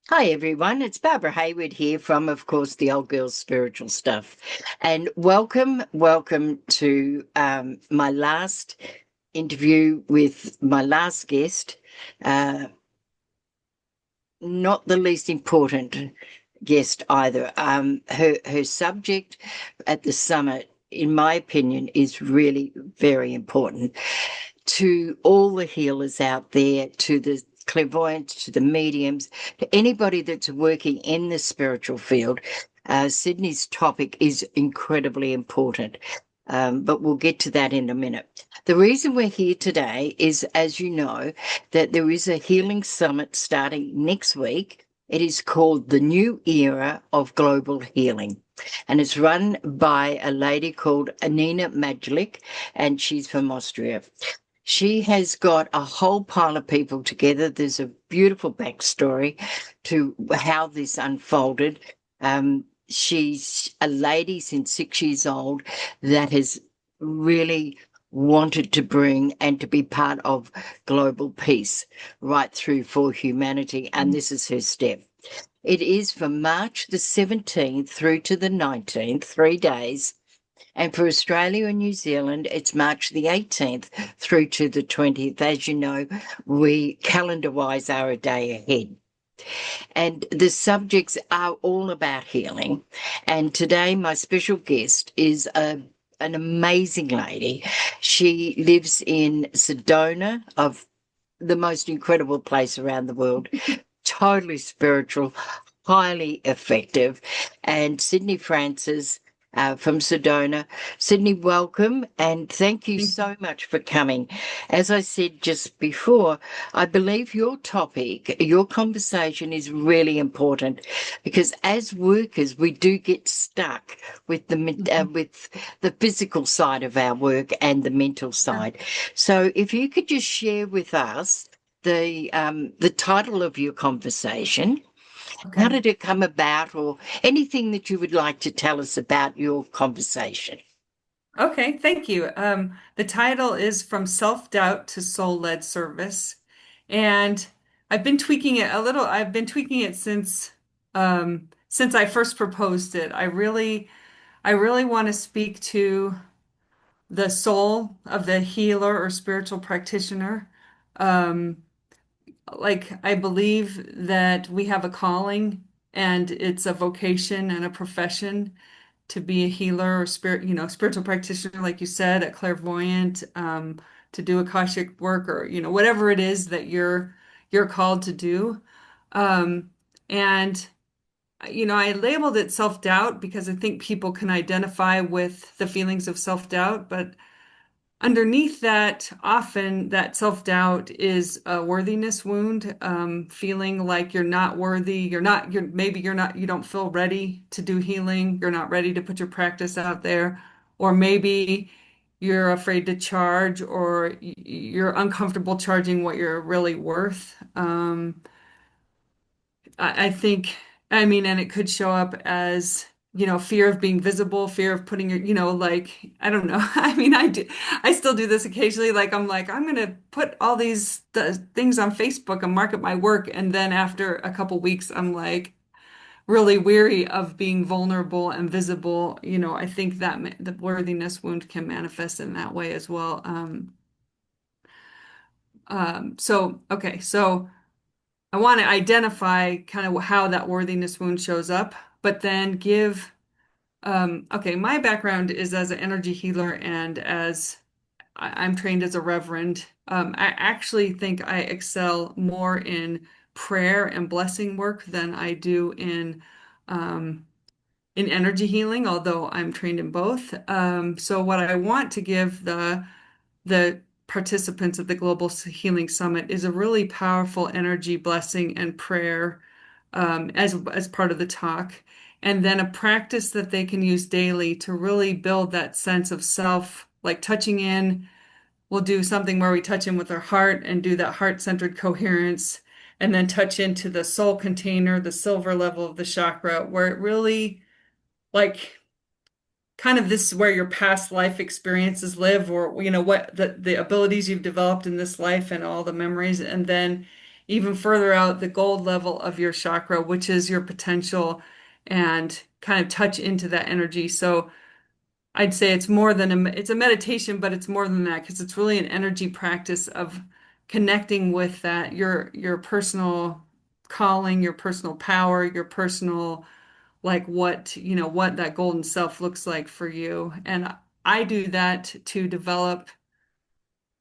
Hi, everyone. It's Barbara Hayward here from, of course, the Old Girls Spiritual Stuff. And welcome to my last interview with my last guest, uh, not the least important guest either. Her subject at the summit, in my opinion, is really very important to all the healers out there, to the clairvoyants, to the mediums, to anybody that's working in the spiritual field. Sydney's topic is incredibly important. But we'll get to that in a minute. The reason we're here today is, as you know, that there is a healing summit starting next week. It is called the New Era of Global Healing. And it's run by a lady called Anina Majlik, and she's from Austria. She has got a whole pile of people together. There's a beautiful backstory to how this unfolded. She's a lady since 6 years old that has really wanted to bring and to be part of global peace right through for humanity. And this is her step. It is from March the 17th through to the 19th, 3 days. And for Australia and New Zealand, it's March the 18th through to the 20th. As you know, we calendar-wise are a day ahead. And the subjects are all about healing. And today, my special guest is an amazing lady. She lives in Sedona, of the most incredible place around the world, totally spiritual, highly effective. And Sydney Francis from Sedona. Sydney, welcome, and thank you Thank you. so much for coming. As I said just before, I believe your topic, your conversation is really important because as workers, we do get stuck with Mhm. with the physical side of our work and the mental Sure. side. So, if you could just share with us the title of your conversation. How Okay. did it come about, or anything that you would like to tell us about your conversation? Okay, thank you. The title is From Self-Doubt to Soul-Led Service. And I've been tweaking it a little. I've been tweaking it since I first proposed it. I really want to speak to the soul of the healer or spiritual practitioner. Um, like I believe that we have a calling and it's a vocation and a profession to be a healer or spiritual practitioner, like you said, a clairvoyant, to do Akashic work or, whatever it is that you're called to do. Um, and I labeled it self-doubt because I think people can identify with the feelings of self-doubt, but underneath that, often that self-doubt is a worthiness wound, feeling like you're not worthy, maybe you're not, you don't feel ready to do healing, you're not ready to put your practice out there, or maybe you're afraid to charge, or you're uncomfortable charging what you're really worth. I think, I mean, and it could show up as, fear of being visible, fear of putting your, like, I don't know. I mean, I still do this occasionally. I'm going to put all these things on Facebook and market my work. And then after a couple weeks, I'm like really weary of being vulnerable and visible. I think that the worthiness wound can manifest in that way as well. Okay, so I want to identify kind of how that worthiness wound shows up, but then okay, my background is as an energy healer and I'm trained as a reverend. I actually think I excel more in prayer and blessing work than I do in energy healing, although I'm trained in both. So what I want to give the participants of the Global Healing Summit is a really powerful energy blessing and prayer as part of the talk, and then a practice that they can use daily to really build that sense of self, like touching in. We'll do something where we touch in with our heart and do that heart-centered coherence, and then touch into the soul container, the silver level of the chakra, where it really like kind of this is where your past life experiences live, or what the abilities you've developed in this life and all the memories, and then even further out the gold level of your chakra, which is your potential, and kind of touch into that energy. So I'd say it's more than it's a meditation, but it's more than that because it's really an energy practice of connecting with that your personal calling, your personal power, your personal like what that golden self looks like for you. And I do that to develop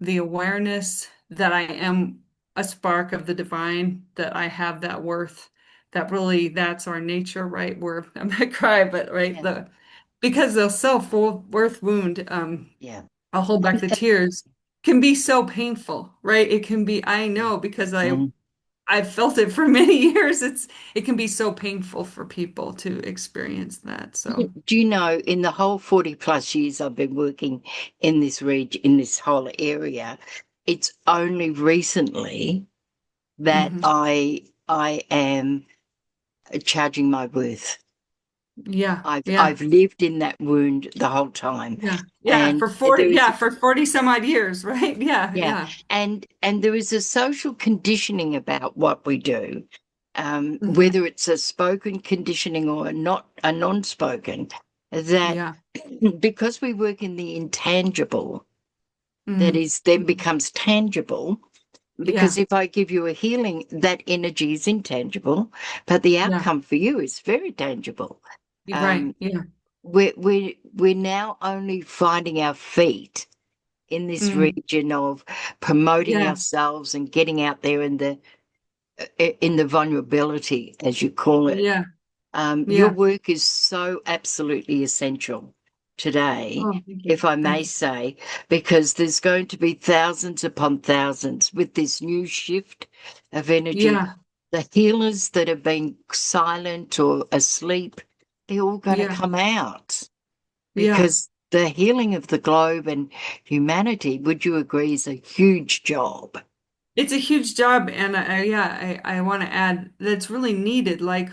the awareness that I am a spark of the divine, that I have that worth, that really that's our nature, right? Where I might cry, but right, Yeah. because the self-worth wound, Yeah. I'll hold back And, the tears, can be so painful, right? It can be, I know because mm, I've felt it for many years. It can be so painful for people to experience that. So, do you know, in the whole 40 plus years I've been working in this region, in this whole area, it's only recently that mhm. I am charging my worth. Yeah, I've yeah. lived in that wound the whole time. Yeah. Yeah, And for 40, there is, yeah, for 40 some odd years, right? Yeah, yeah, yeah. and there is a social conditioning about what we do, Hmm. whether it's a spoken conditioning or not a non-spoken, that Yeah. because we work in the intangible, that Mm. is then becomes tangible. Because Yeah. if I give you a healing, that energy is intangible, but the Yeah. outcome for you is very tangible. You're right. Um, Yeah. we're now only finding our feet in this Mm. region of promoting Yeah. ourselves and getting out there in the vulnerability, as you call it. Yeah. Your Yeah. work is so absolutely essential today, Oh, thank you. if I may Thank you. say, because there's going to be thousands upon thousands with this new shift of energy. Yeah. The healers that have been silent or asleep, they're all going to Yeah. come out Yeah. because the healing of the globe and humanity, would you agree, is a huge job? It's a huge job, and yeah, I want to add that's really needed. Like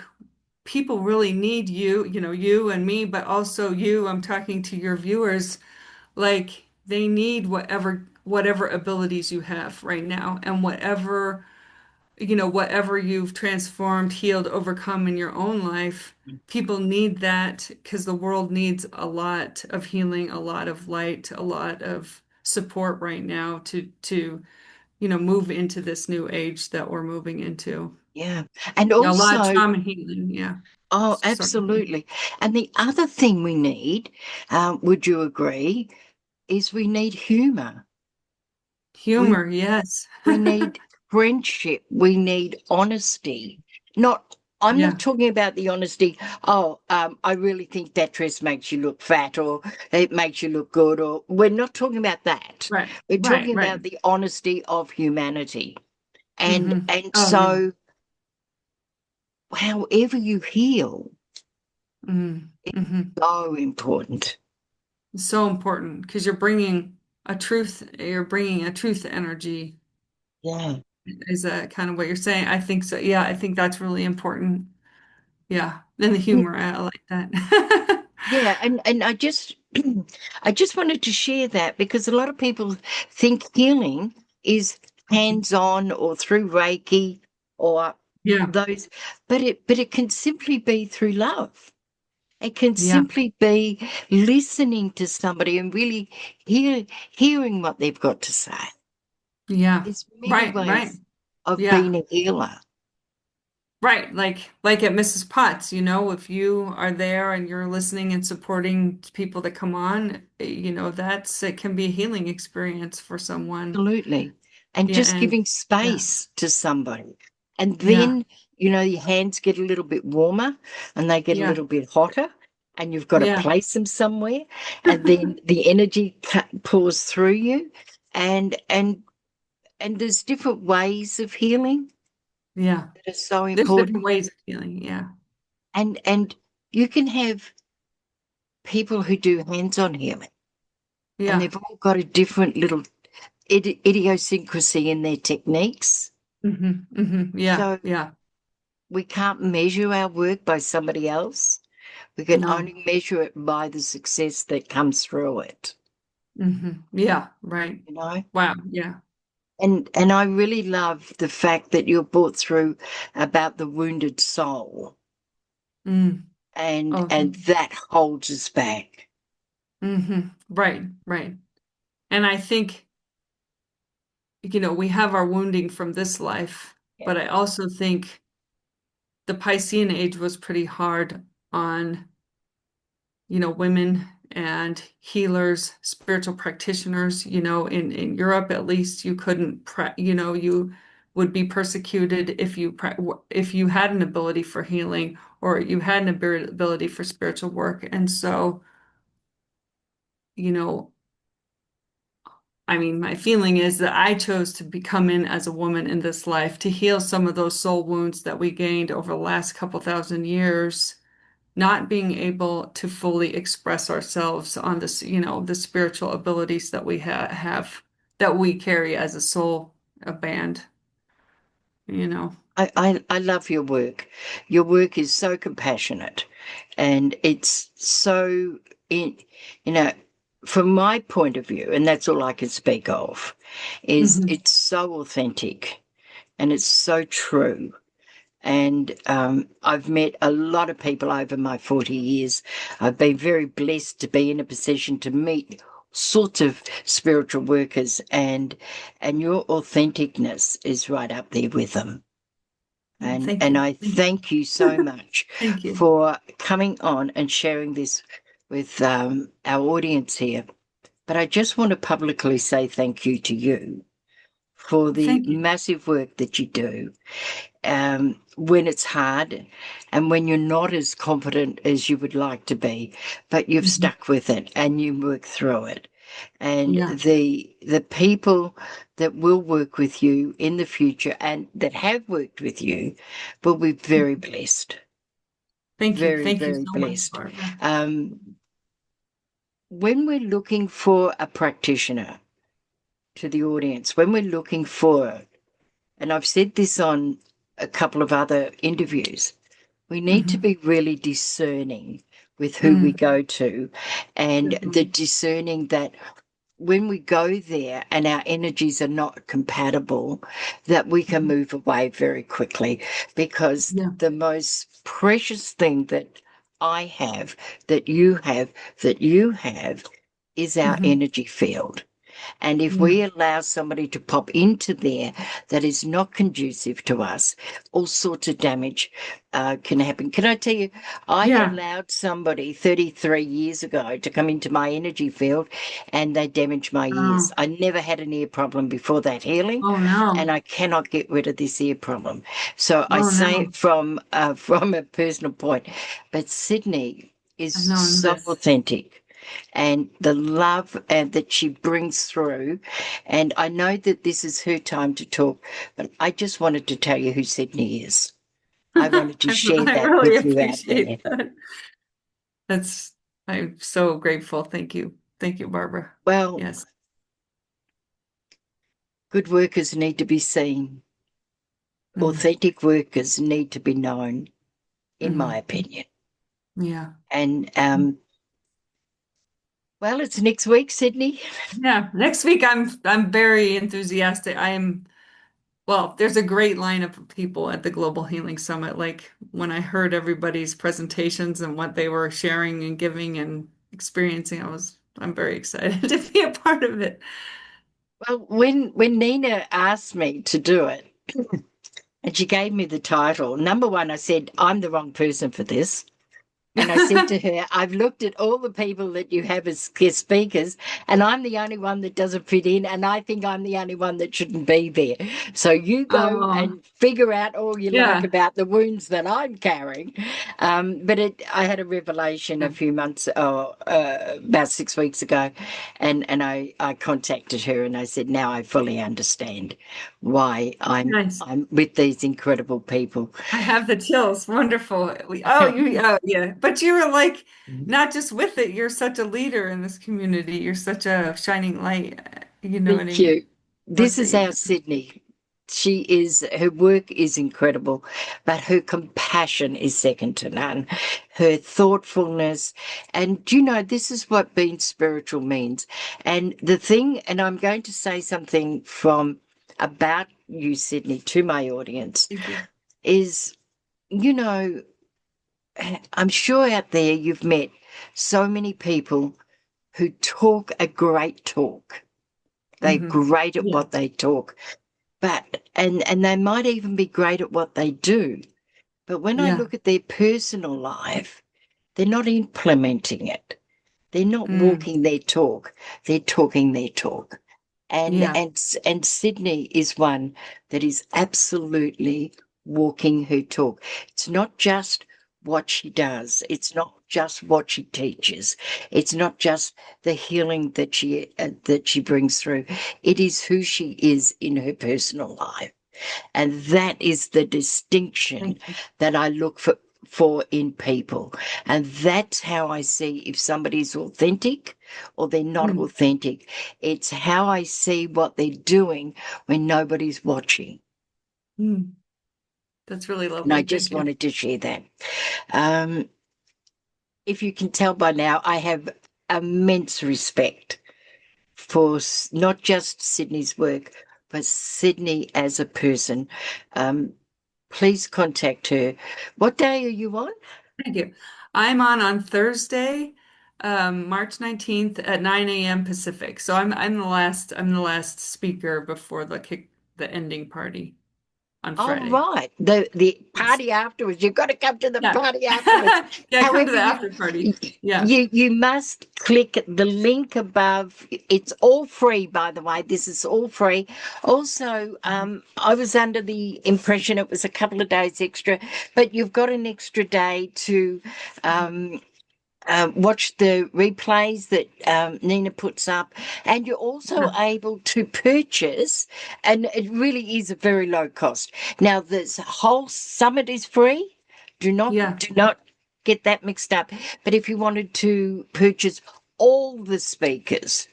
people really need you, you and me, but also you. I'm talking to your viewers. Like they need whatever abilities you have right now, and whatever you've transformed, healed, overcome in your own life. People need that because the world needs a lot of healing, a lot of light, a lot of support right now to move into this new age that we're moving into. Yeah. And Yeah, a lot of also, trauma healing. Yeah. oh, Sorry. absolutely. And the other thing we need, would you agree, is we need humor. We Humor, yes. we need friendship. We need honesty. Not, I'm not Yeah. talking about the honesty. Oh, I really think that dress makes you look fat, or it makes you look good, or we're not talking about that. Right. We're Right. talking Right. about the honesty of humanity. And Oh, yeah. so, however you heal, Mm. it's Hmm. so important. It's so important because you're bringing a truth energy. Yeah. Is that kind of what you're saying? I think so. Yeah, I think that's really important. Yeah. Then the humor, I like that. Yeah, and I just I just wanted to share that because a lot of people think healing is hands-on or through Reiki or Yeah. those, but it can simply be through love. It can Yeah. simply be listening to somebody and really hearing what they've got to say. Yeah. There's many Right. Right. ways of Yeah. being a healer. Right. Like at Mrs. Potts, if you are there and you're listening and supporting people that come on, it can be a healing experience for someone. Absolutely. And Yeah. just And giving yeah. space to somebody. And Yeah. then, your hands get a little bit warmer and they get a Yeah. little bit hotter, and you've got to Yeah. place them somewhere. And then the energy pours through you. And there's different ways of healing Yeah. that are so There's different important. ways of healing. Yeah. And you can have people who do hands-on healing, and Yeah. they've all got a different little idiosyncrasy in their techniques. Yeah. So Yeah. we can't measure our work by somebody else. We can No. only measure it by the success that comes through it, Yeah. Right. you know? Wow. Yeah. And I really love the fact that you're brought through about the wounded soul, Mm. Oh, and that holds us back. right, right. And I think, we have our wounding from this life, Yeah. but I also think the Piscean age was pretty hard on, women and healers, spiritual practitioners. In Europe, at least, you couldn't, you would be persecuted if you had an ability for healing or you had an ability for spiritual work. And so, you know, I mean, my feeling is that I chose to become in as a woman in this life to heal some of those soul wounds that we gained over the last couple thousand years, not being able to fully express ourselves on this, the spiritual abilities that we have that we carry as a soul, a band, you know. I love your work. Your work is so compassionate, and it's so in you know from my point of view, and that's all I can speak of, is Hmm. it's so authentic and it's so true. And I've met a lot of people over my 40 years. I've been very blessed to be in a position to meet sorts of spiritual workers, and your authenticness is right up there with them. And Thank and you. I thank you so much Thank you. for coming on and sharing this with our audience here. But I just want to publicly say thank you to you for the Thank you. massive work that you do, when it's hard and when you're not as confident as you would like to be, but you've Mhm. stuck with it and you work through it. And Yeah. the people that will work with you in the future and that have worked with you will be very blessed, Thank you. very, Thank you very so much, blessed. Barbara. When we're looking for a practitioner to the audience, when we're looking for, and I've said this on a couple of other interviews, we need to Hmm. be really discerning with who we Mm. go to, and the Definitely. discerning that when we go there and our energies are not compatible, that we can Mhm. move away very quickly, because Yeah. the most precious thing that I have, that you have, that you have, is our Hmm. energy field. And if Yeah. we allow somebody to pop into there that is not conducive to us, all sorts of damage can happen. Can I tell you, I Yeah. allowed somebody 33 years ago to come into my energy field and they damaged my ears. Oh, I never had an ear problem before that healing, oh and no. I cannot get rid of this ear problem. So I Oh say no. it from a personal point, but Sydney is I've known so this. authentic, and the love that she brings through. And I know that this is her time to talk, but I just wanted to tell you who Sydney is. I wanted to share I that really with you out there. appreciate that. That's, I'm so grateful. Thank you. Thank you, Barbara. Well, Yes. good workers need to be seen. Mm. Authentic workers need to be known, in my Hmm. opinion. Yeah. And well, it's next week, Sydney. Yeah. Next week I'm very enthusiastic. Well, there's a great lineup of people at the Global Healing Summit. Like when I heard everybody's presentations and what they were sharing and giving and experiencing, I'm very excited to be a part of it. Well, when Nina asked me to do it, and she gave me the title, number one, I said, I'm the wrong person for this. And I said to her, I've looked at all the people that you have as guest speakers, and I'm the only one that doesn't fit in, and I think I'm the only one that shouldn't be there. So you go Oh, and figure out all you like yeah. about the wounds that I'm carrying. I had a revelation a Yeah. few months, about 6 weeks ago, and I contacted her and I said, now I fully understand why Nice. I'm with these incredible people. I have the chills. Wonderful. Oh, yeah. But you were like, not just with it, you're such a leader in this community. You're such a shining light. You know what I Thank mean? you. Work This that is you our do. Sydney. Her work is incredible, but her compassion is second to none. Her thoughtfulness. And do you know, this is what being spiritual means. And the thing, and I'm going to say something from about you, Sydney, to my audience Thank you. is, you know, I'm sure out there you've met so many people who talk a great talk. They're Hmm. great at Yeah. what they talk, but and they might even be great at what they do. But when I Yeah. look at their personal life, they're not implementing it. They're not Mm. walking their talk. They're talking their talk. And Yeah. and and Sydney is one that is absolutely walking her talk. It's not just what she does. It's not just what she teaches. It's not just the healing that she brings through. It is who she is in her personal life. And that is the distinction Thank you. that I look for in people. And that's how I see if somebody's authentic or they're not Mm. authentic. It's how I see what they're doing when nobody's watching. Mm. That's really And I lovely. just Thank you. wanted to share that. Um, if you can tell by now, I have immense respect for not just Sydney's work, but Sydney as a person. Um, please contact her. What day are you on? Thank you. I'm on Thursday, March 19th at 9 a.m. Pacific. So I'm the last speaker before the ending party on All Friday. right. The Yes. party afterwards. You've got to come to the Yeah. party afterwards. Yeah, come to However, the after party. Yeah. you must click the link above. It's all free, by the way. This is all free. Also, I was under the impression it was a couple of days extra, but you've got an extra day to um, watch the replays that Nina puts up, and you're also Yeah. able to purchase, and it really is a very low cost. Now, this whole summit is free. Yeah. Do not get that mixed up. But if you wanted to purchase all the speakers,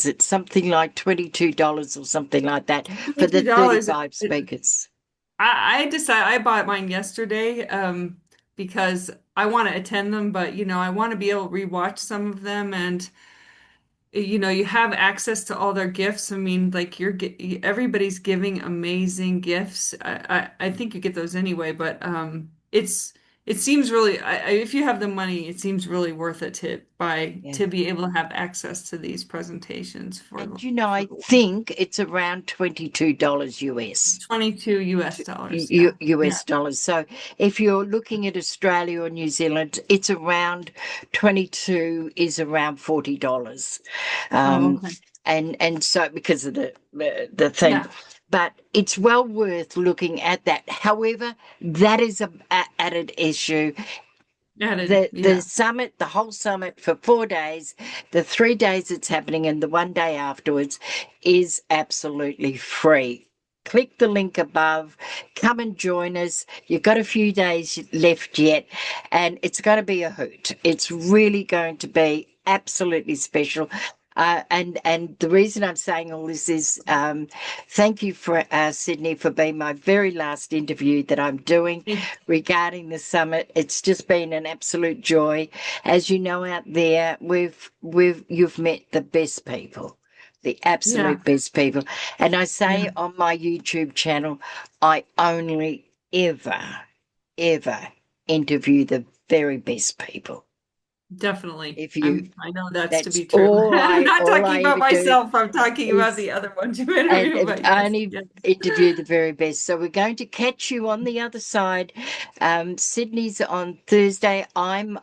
it's something like $22 or something like that for the $22. 35 speakers. I bought mine yesterday because I want to attend them, but I want to be able to rewatch some of them and you have access to all their gifts. I mean, like everybody's giving amazing gifts. I think you get those anyway, but it seems really if you have the money, it seems really worth it Yeah. to be able to have access to these presentations And for I think it's around $22 US. 22 US dollars. Yeah. Yeah. US dollars. So if you're looking at Australia or New Zealand, it's around 22 is around $40. Oh, Um, okay. and so because of the thing. Yeah. But it's well worth looking at that. However, that is a added issue. Added. The Yeah. summit, the whole summit for 4 days, the 3 days it's happening, and the one day afterwards is absolutely free. Click the link above, come and join us. You've got a few days left yet, and it's going to be a hoot. It's really going to be absolutely special. And the reason I'm saying all this is thank you for Sydney for being my very last interview that I'm doing Thank regarding the summit. It's just been an absolute joy. As you know out there, you've met the best people, the Yeah. absolute best people. And I Yeah. say on my YouTube channel, I only ever interview the very best people. Definitely. If you I know that's to That's be true. I'm not all talking I about ever do myself. I'm talking about is the other ones you interview, and but I yes. only Yes. interview the very best. So we're going to catch you on the other side. Sydney's on Thursday. I'm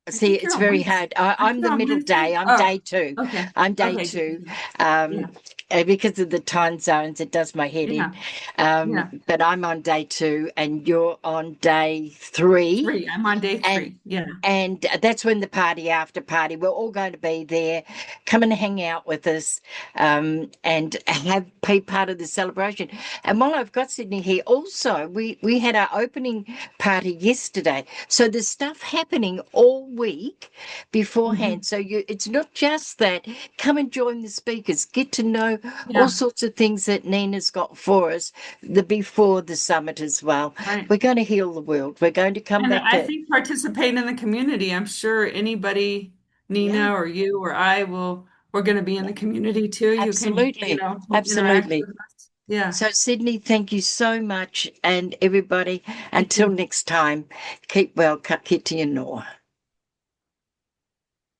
I see, think it's you're on very Wednesday. hard. Aren't I'm you the on middle Wednesday? day. I'm Oh, day two. okay. I'm day Okay, two. good. Um, Yeah. because of the time zones, it does my head in. Yeah. Yeah. But I'm on day two, and you're on day three. Three. I'm on day And three. Yeah. that's when the party after party, we're all going to be there. Come and hang out with us, and be part of the celebration. And while I've got Sydney here, also we had our opening party yesterday. So there's stuff happening all week beforehand. Hmm. So it's not just that. Come and join the speakers. Get to know all Yeah. sorts of things that Nina's got for us before the summit as well. Right. We're going to heal the world. We're going to come And back I to think participate in the community. I'm sure anybody Yeah, Nina or you or I will, we're going to be in yeah, the community too. You can, absolutely. interact Absolutely. with us. Yeah. So, Sydney, thank you so much. And everybody, Thank until you. next time, keep well, ka kite anō.